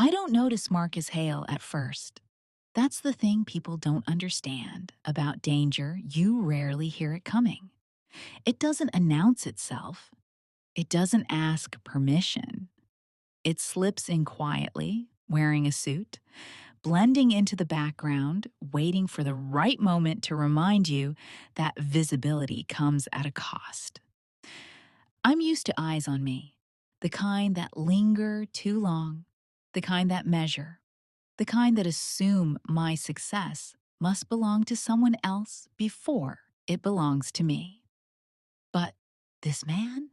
I don't notice Marcus Hale at first. That's the thing people don't understand about danger. You rarely hear it coming. It doesn't announce itself. It doesn't ask permission. It slips in quietly, wearing a suit, blending into the background, waiting for the right moment to remind you that visibility comes at a cost. I'm used to eyes on me, the kind that linger too long, the kind that measure, the kind that assume my success must belong to someone else before it belongs to me. But this man,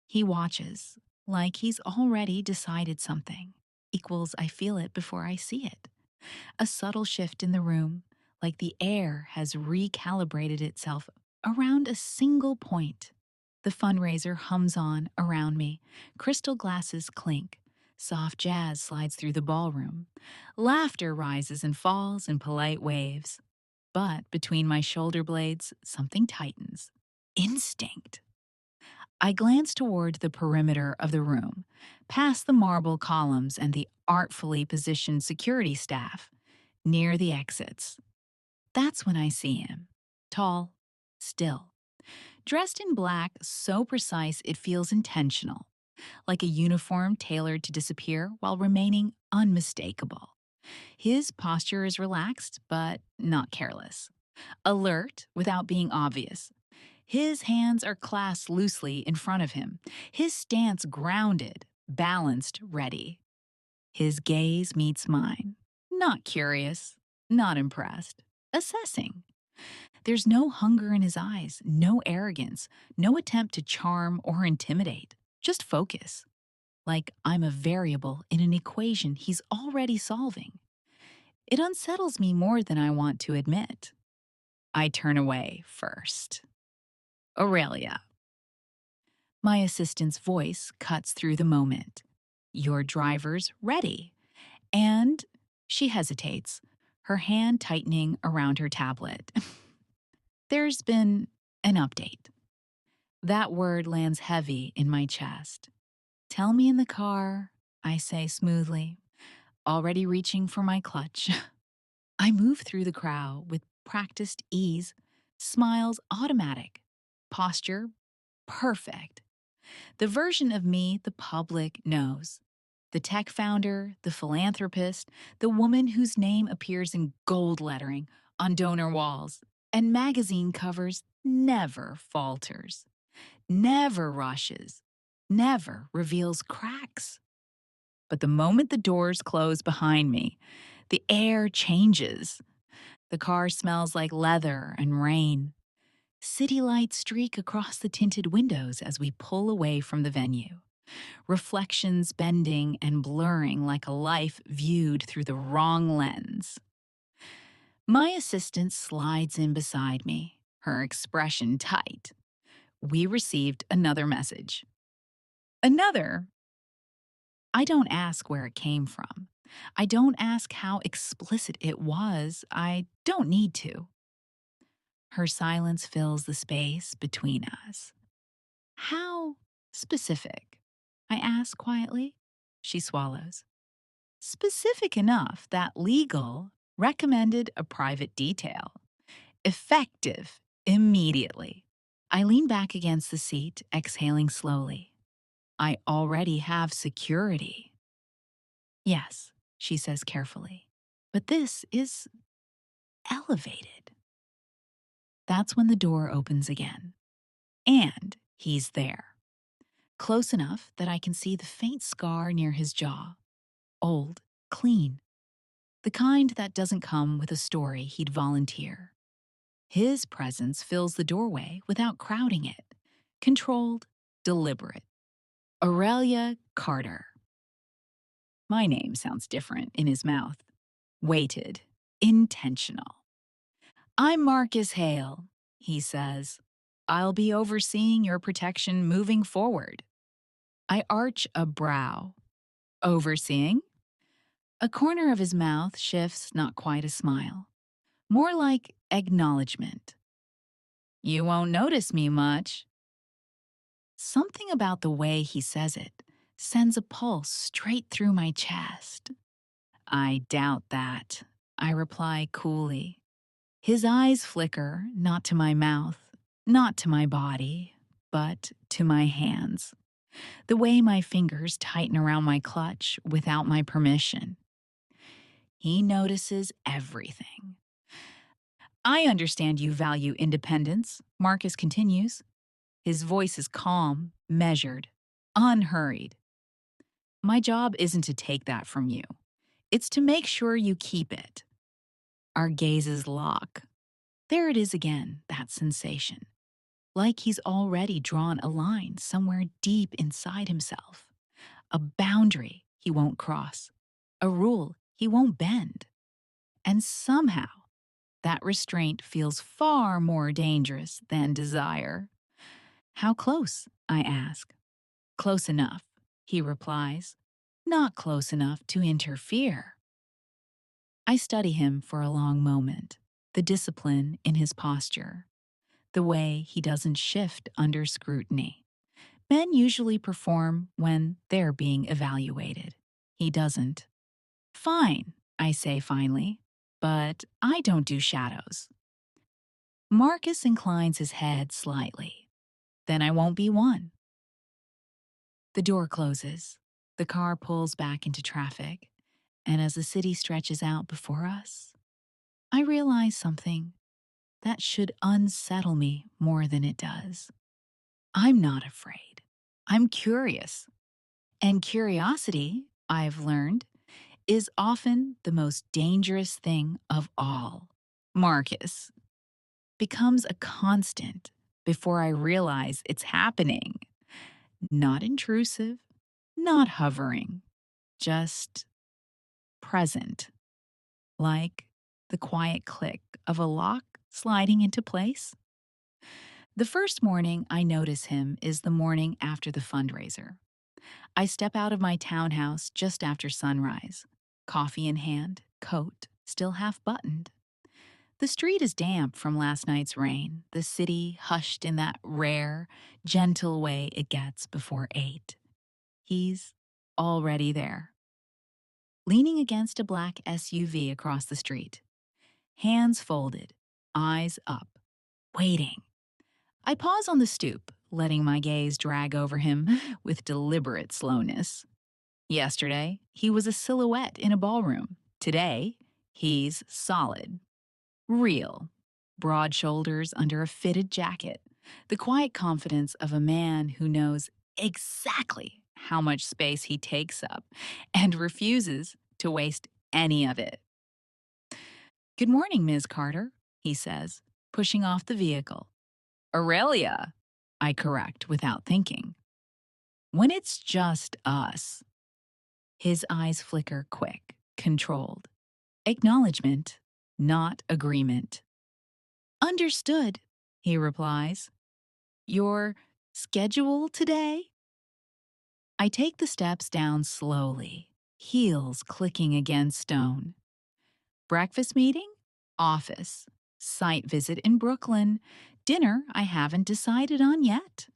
he watches like he's already decided something. Equals I feel it before I see it. A subtle shift in the room, like the air has recalibrated itself around a single point. The fundraiser hums on around me. Crystal glasses clink. Soft jazz slides through the ballroom. Laughter rises and falls in polite waves. But between my shoulder blades, something tightens. Instinct. I glance toward the perimeter of the room, past the marble columns and the artfully positioned security staff, near the exits. That's when I see him. Tall, still, dressed in black so precise it feels intentional, like a uniform tailored to disappear while remaining unmistakable. His posture is relaxed, but not careless. Alert without being obvious. His hands are clasped loosely in front of him, his stance grounded, balanced, ready. His gaze meets mine. Not curious, not impressed, assessing. There's no hunger in his eyes, no arrogance, no attempt to charm or intimidate, just focus. Like I'm a variable in an equation he's already solving. It unsettles me more than I want to admit. I turn away first. Aurelia. My assistant's voice cuts through the moment. Your driver's ready. And she hesitates, her hand tightening around her tablet. There's been an update. That word lands heavy in my chest. Tell me in the car, I say smoothly, already reaching for my clutch. I move through the crowd with practiced ease, smiles automatic, posture perfect. The version of me the public knows. The tech founder, the philanthropist, the woman whose name appears in gold lettering on donor walls, and magazine covers never falters, never rushes, never reveals cracks. But the moment the doors close behind me, the air changes. The car smells like leather and rain. City lights streak across the tinted windows as we pull away from the venue, reflections bending and blurring like a life viewed through the wrong lens. My assistant slides in beside me, her expression tight. We received another message. Another? I don't ask where it came from. I don't ask how explicit it was. I don't need to. Her silence fills the space between us. How specific? I ask quietly. She swallows. Specific enough that legal recommended a private detail. Effective immediately. I lean back against the seat, exhaling slowly. I already have security. Yes, she says carefully, but this is elevated. That's when the door opens again. And he's there. Close enough that I can see the faint scar near his jaw. Old, clean. The kind that doesn't come with a story he'd volunteer. His presence fills the doorway without crowding it. Controlled, deliberate. Aurelia Carter. My name sounds different in his mouth. Weighted, intentional. I'm Marcus Hale, he says. I'll be overseeing your protection moving forward. I arch a brow. Overseeing? A corner of his mouth shifts, not quite a smile. More like acknowledgement. You won't notice me much. Something about the way he says it sends a pulse straight through my chest. I doubt that, I reply coolly. His eyes flicker, not to my mouth, not to my body, but to my hands. The way my fingers tighten around my clutch without my permission. He notices everything. I understand you value independence, Marcus continues. His voice is calm, measured, unhurried. My job isn't to take that from you. It's to make sure you keep it. Our gazes lock. There it is again, that sensation. Like he's already drawn a line somewhere deep inside himself. A boundary he won't cross. A rule he won't bend. And somehow, that restraint feels far more dangerous than desire. How close? I ask. Close enough, he replies. Not close enough to interfere. I study him for a long moment, the discipline in his posture, the way he doesn't shift under scrutiny. Men usually perform when they're being evaluated. He doesn't. Fine, I say finally, but I don't do shadows. Marcus inclines his head slightly. Then I won't be one. The door closes. The car pulls back into traffic. And as the city stretches out before us, I realize something that should unsettle me more than it does. I'm not afraid. I'm curious. And curiosity, I've learned, is often the most dangerous thing of all. Marcus becomes a constant before I realize it's happening. Not intrusive, not hovering, just present, like the quiet click of a lock sliding into place. The first morning I notice him is the morning after the fundraiser. I step out of my townhouse just after sunrise, coffee in hand, coat still half buttoned. The street is damp from last night's rain, the city hushed in that rare, gentle way it gets before 8. He's already there, leaning against a black SUV across the street, hands folded, eyes up, waiting. I pause on the stoop, letting my gaze drag over him with deliberate slowness. Yesterday, he was a silhouette in a ballroom. Today, he's solid, real, broad shoulders under a fitted jacket, the quiet confidence of a man who knows exactly how much space he takes up and refuses to waste any of it. Good morning, Ms. Carter, he says, pushing off the vehicle. Aurelia, I correct without thinking. When it's just us, his eyes flicker quick, controlled. Acknowledgement, not agreement. Understood, he replies. Your schedule today? I take the steps down slowly, heels clicking against stone. Breakfast meeting? Office. Site visit in Brooklyn. Dinner I haven't decided on yet.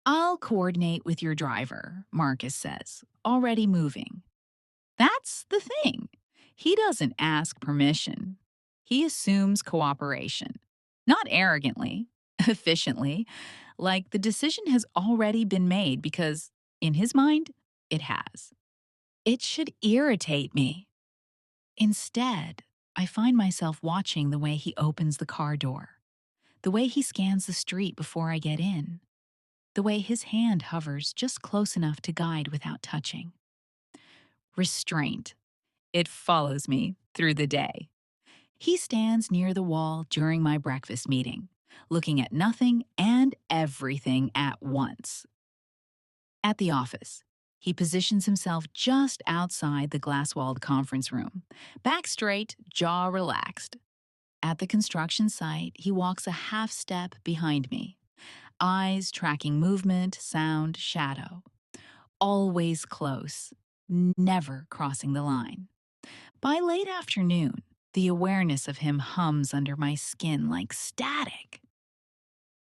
I'll coordinate with your driver, Marcus says, already moving. That's the thing. He doesn't ask permission. He assumes cooperation. Not arrogantly, efficiently, like the decision has already been made because, in his mind, it has. It should irritate me. Instead, I find myself watching the way he opens the car door, the way he scans the street before I get in, the way his hand hovers just close enough to guide without touching. Restraint. It follows me through the day. He stands near the wall during my breakfast meeting, looking at nothing and everything at once. At the office, he positions himself just outside the glass-walled conference room, back straight, jaw relaxed. At the construction site, he walks a half step behind me, eyes tracking movement, sound, shadow. Always close, never crossing the line. By late afternoon, the awareness of him hums under my skin like static.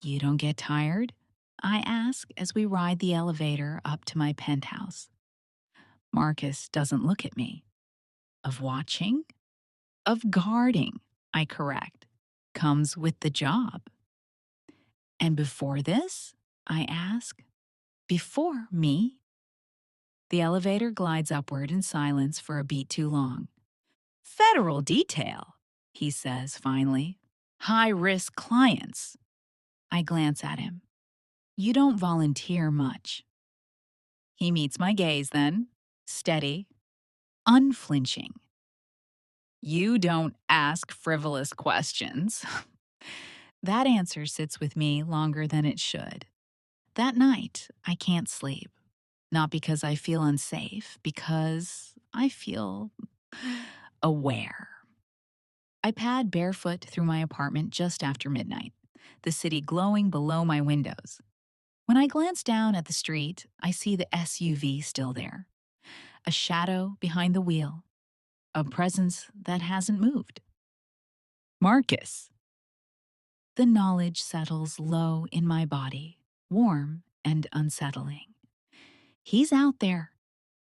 You don't get tired? I ask as we ride the elevator up to my penthouse. Marcus doesn't look at me. of watching, of guarding, I correct, comes with the job. And before this, I ask, before me? The elevator glides upward in silence for a beat too long. Federal detail, he says finally. High risk clients. I glance at him. You don't volunteer much. He meets my gaze then, steady, unflinching. You don't ask frivolous questions. That answer sits with me longer than it should. That night, I can't sleep. Not because I feel unsafe, because I feel aware. I pad barefoot through my apartment just after midnight, the city glowing below my windows. When I glance down at the street, I see the SUV still there, a shadow behind the wheel, a presence that hasn't moved. Marcus. The knowledge settles low in my body, warm and unsettling. He's out there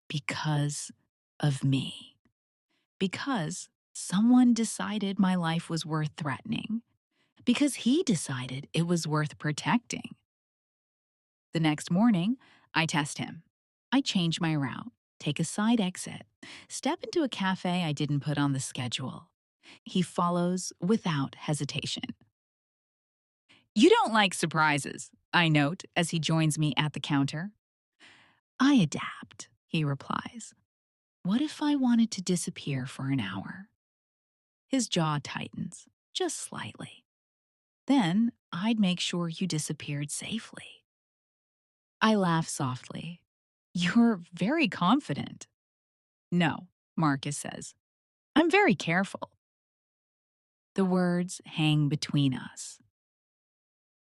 because of me. Because someone decided my life was worth threatening. Because he decided it was worth protecting. The next morning, I test him. I change my route, take a side exit, step into a cafe I didn't put on the schedule. He follows without hesitation. You don't like surprises, I note as he joins me at the counter. I adapt, he replies. What if I wanted to disappear for an hour? His jaw tightens, just slightly. Then I'd make sure you disappeared safely. I laugh softly. You're very confident. No, Marcus says. I'm very careful. The words hang between us.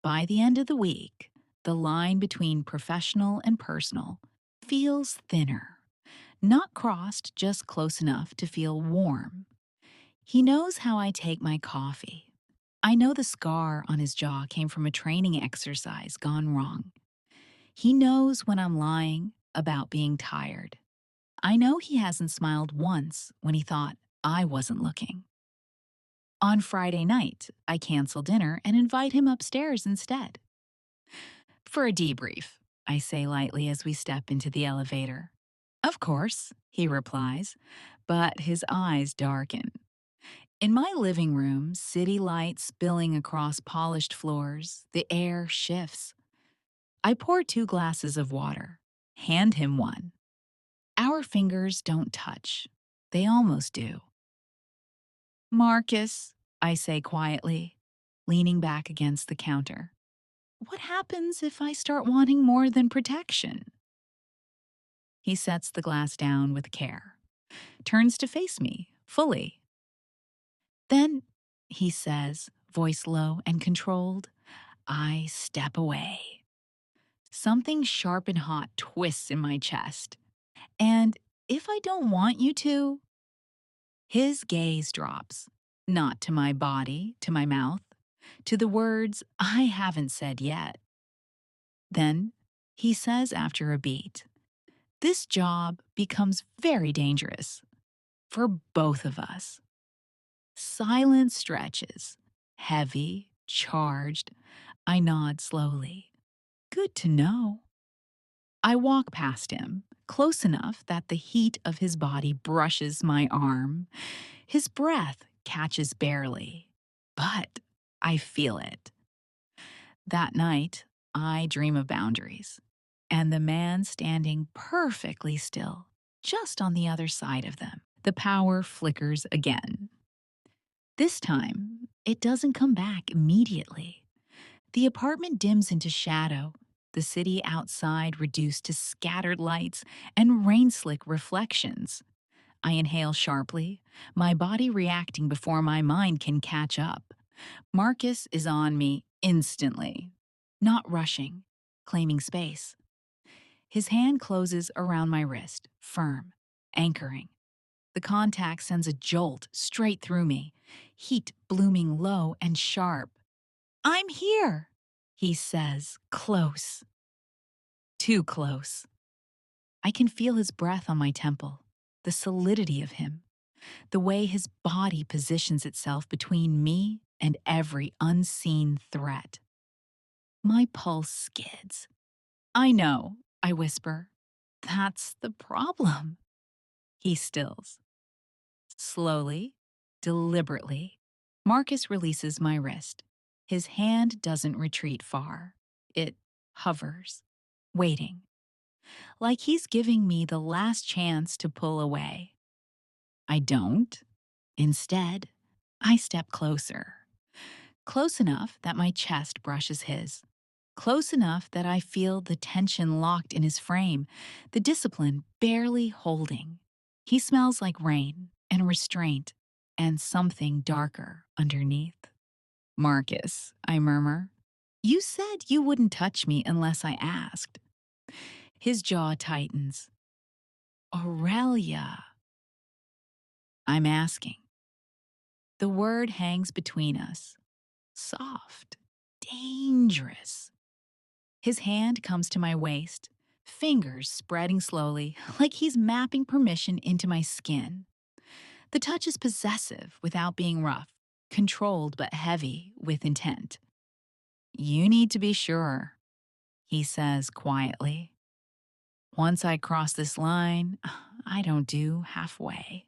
By the end of the week, the line between professional and personal feels thinner, not crossed just close enough to feel warm. He knows how I take my coffee. I know the scar on his jaw came from a training exercise gone wrong. He knows when I'm lying about being tired. I know he hasn't smiled once when he thought I wasn't looking. On Friday night, I cancel dinner and invite him upstairs instead. For a debrief, I say lightly as we step into the elevator. Of course, he replies, but his eyes darken. In my living room, city lights spilling across polished floors, the air shifts. I pour 2 glasses of water, hand him one. Our fingers don't touch. They almost do. Marcus, I say quietly, leaning back against the counter. What happens if I start wanting more than protection? He sets the glass down with care, turns to face me, fully. Then, he says, voice low and controlled, I step away. Something sharp and hot twists in my chest. And if I don't want you to, his gaze drops, not to my body, to my mouth, to the words I haven't said yet. Then he says after a beat, this job becomes very dangerous for both of us. Silence stretches, heavy, charged. I nod slowly. Good to know. I walk past him, close enough that the heat of his body brushes my arm. His breath catches barely, but I feel it. That night, I dream of boundaries, and the man standing perfectly still, just on the other side of them. The power flickers again. This time, it doesn't come back immediately. The apartment dims into shadow, the city outside reduced to scattered lights and rain-slick reflections. I inhale sharply, my body reacting before my mind can catch up. Marcus is on me instantly, not rushing, claiming space. His hand closes around my wrist, firm, anchoring. The contact sends a jolt straight through me, heat blooming low and sharp. I'm here, he says, close. Too close. I can feel his breath on my temple, the solidity of him. the way his body positions itself between me and every unseen threat. My pulse skids. I know, I whisper. That's the problem. He stills. Slowly, deliberately, Marcus releases my wrist. His hand doesn't retreat far. It hovers, waiting, like he's giving me the last chance to pull away. I don't. Instead, I step closer. Close enough that my chest brushes his. Close enough that I feel the tension locked in his frame, the discipline barely holding. He smells like rain and restraint and something darker underneath. Marcus, I murmur. You said you wouldn't touch me unless I asked. His jaw tightens. Aurelia. I'm asking. The word hangs between us. Soft. Dangerous. His hand comes to my waist, fingers spreading slowly, like he's mapping permission into my skin. The touch is possessive without being rough, controlled but heavy with intent. You need to be sure, he says quietly. Once I cross this line, I don't do halfway.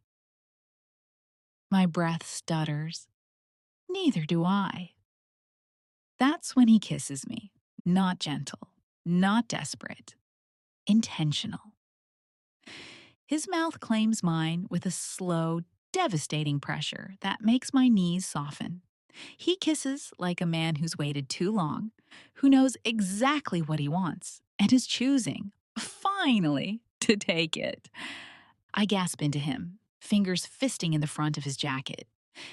My breath stutters. Neither do I. That's when he kisses me. Not gentle, not desperate, intentional. His mouth claims mine with a slow, devastating pressure that makes my knees soften. He kisses like a man who's waited too long, who knows exactly what he wants, and is choosing, finally, to take it. I gasp into him, fingers fisting in the front of his jacket.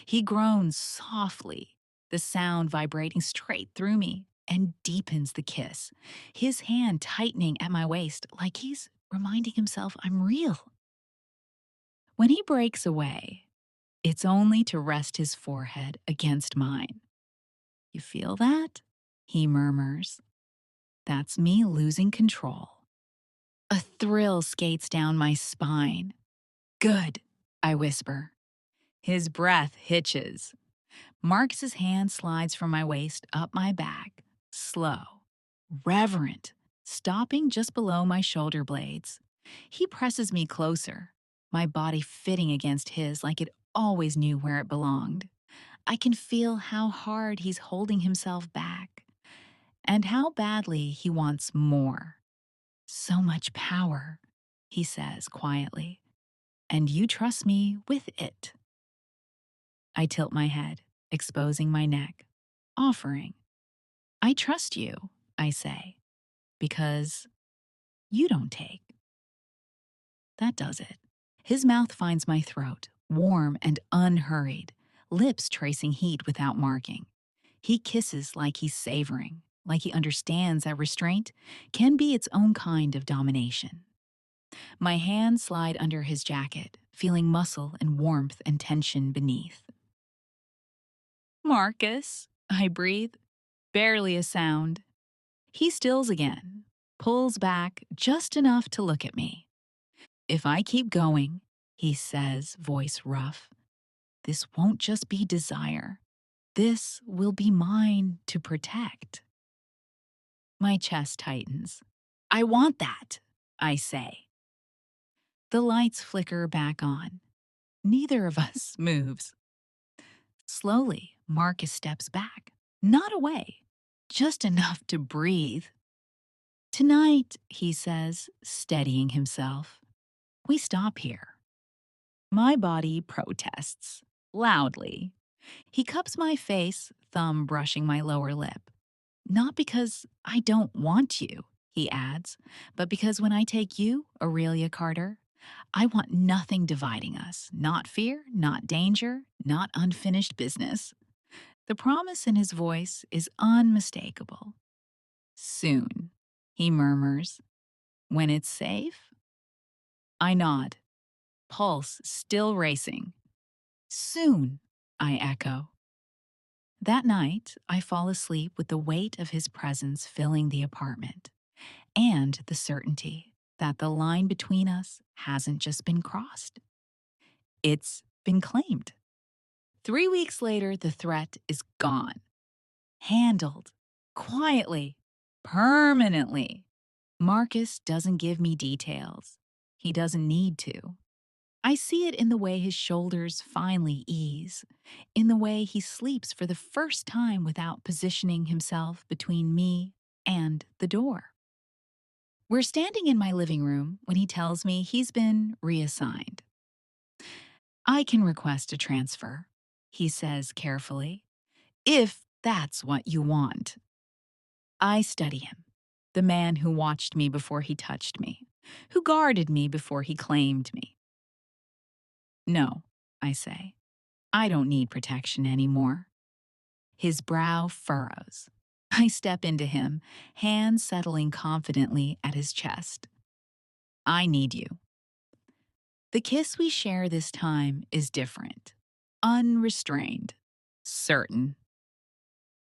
He groans softly, the sound vibrating straight through me, and deepens the kiss, his hand tightening at my waist like he's reminding himself I'm real. When he breaks away, it's only to rest his forehead against mine. You feel that? He murmurs. That's me losing control. A thrill skates down my spine. Good, I whisper. His breath hitches. Marcus's hand slides from my waist up my back, slow, reverent, stopping just below my shoulder blades. He presses me closer, my body fitting against his like it always knew where it belonged. I can feel how hard he's holding himself back and how badly he wants more. So much power, he says quietly, and you trust me with it. I tilt my head, exposing my neck, offering. I trust you, I say, because you don't take. That does it. His mouth finds my throat, warm and unhurried, lips tracing heat without marking. He kisses like he's savoring, like he understands that restraint can be its own kind of domination. My hands slide under his jacket, feeling muscle and warmth and tension beneath. Marcus, I breathe, barely a sound. He stills again, pulls back just enough to look at me. If I keep going, he says, voice rough, this won't just be desire. This will be mine to protect. My chest tightens. I want that, I say. The lights flicker back on. Neither of us moves. Slowly, Marcus steps back, not away, just enough to breathe. Tonight, he says, steadying himself, we stop here. My body protests, loudly. He cups my face, thumb brushing my lower lip. Not because I don't want you, he adds, but because when I take you, Aurelia Carter, I want nothing dividing us. Not fear, not danger, not unfinished business. The promise in his voice is unmistakable. Soon, he murmurs. When it's safe? I nod, pulse still racing. Soon, I echo. That night, I fall asleep with the weight of his presence filling the apartment, and the certainty that the line between us hasn't just been crossed. It's been claimed. 3 weeks later, the threat is gone, handled, quietly, permanently. Marcus doesn't give me details. He doesn't need to. I see it in the way his shoulders finally ease, in the way he sleeps for the first time without positioning himself between me and the door. We're standing in my living room when he tells me he's been reassigned. I can request a transfer, he says carefully, if that's what you want. I study him, the man who watched me before he touched me, who guarded me before he claimed me. No, I say, I don't need protection anymore. His brow furrows. I step into him, hands settling confidently at his chest. I need you. The kiss we share this time is different, unrestrained, certain.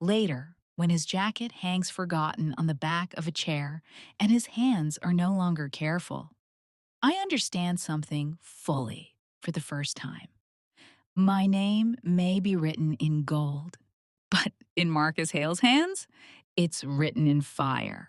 Later, when his jacket hangs forgotten on the back of a chair and his hands are no longer careful, I understand something fully for the first time. My name may be written in gold, but in Marcus Hale's hands, it's written in fire.